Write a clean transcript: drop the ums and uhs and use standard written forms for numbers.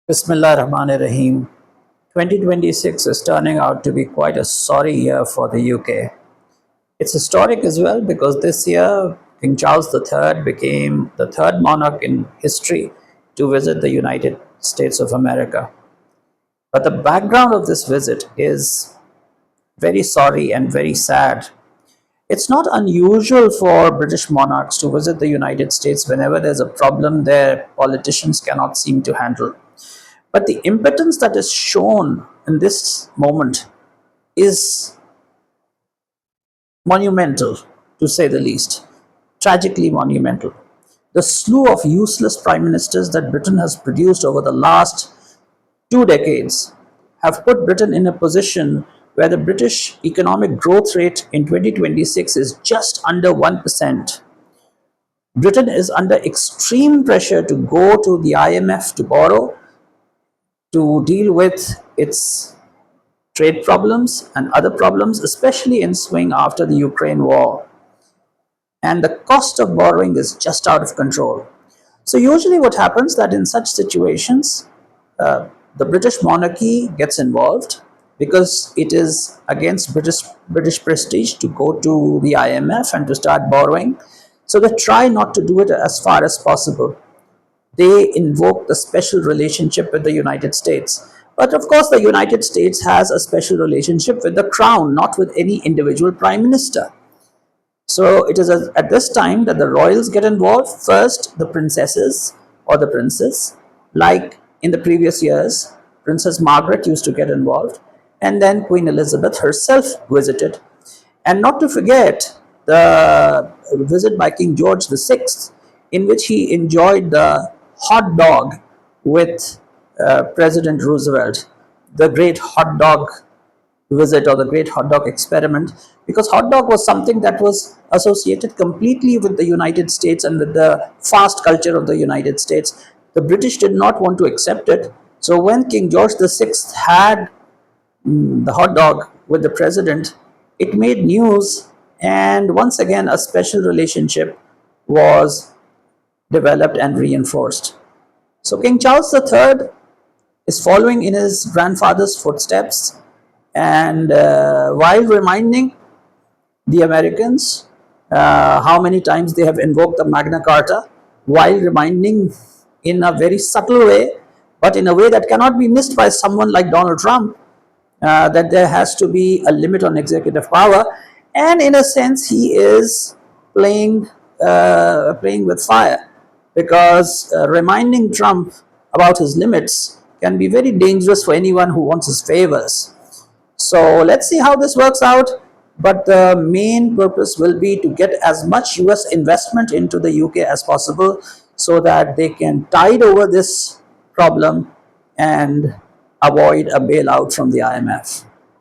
Bismillah Rahman Rahim. 2026 is turning out to be quite a sorry year for the UK. It's historic as well because this year King Charles III became the third monarch in history to visit the United States of America. But the background of this visit is very sorry and very sad. It's not unusual for British monarchs to visit the United States whenever there's a problem their politicians cannot seem to handle. But the impotence that is shown in this moment is monumental, to say the least, tragically monumental. The slew of useless prime ministers that Britain has produced over the last 2 decades have put Britain in a position where the British economic growth rate in 2026 is just under 1%. Britain is under extreme pressure to go to the IMF to borrow to deal with its trade problems and other problems, especially in swing after the Ukraine war. And the cost of borrowing is just out of control. So usually what happens that in such situations, the British monarchy gets involved because it is against British prestige to go to the IMF and to start borrowing. So they try not to do it as far as possible. They invoke the special relationship with the United States. But of course, the United States has a special relationship with the crown, not with any individual prime minister. So it is at this time that the royals get involved. First, the princesses or the princes, like in the previous years, Princess Margaret used to get involved, and then Queen Elizabeth herself visited. And not to forget the visit by King George VI, in which he enjoyed the hot dog with President Roosevelt, the great hot dog visit or the great hot dog experiment, because hot dog was something that was associated completely with the United States and with the fast culture of the United States. The British did not want to accept it. So when King George VI had the hot dog with the president, it made news, and once again a special relationship was developed and reinforced. So King Charles III is following in his grandfather's footsteps, and while reminding the Americans how many times they have invoked the Magna Carta, while reminding in a very subtle way, but in a way that cannot be missed by someone like Donald Trump, that there has to be a limit on executive power, and in a sense he is playing with fire, because reminding Trump about his limits can be very dangerous for anyone who wants his favors. So let's see how this works out. But the main purpose will be to get as much US investment into the UK as possible so that they can tide over this problem and avoid a bailout from the IMF.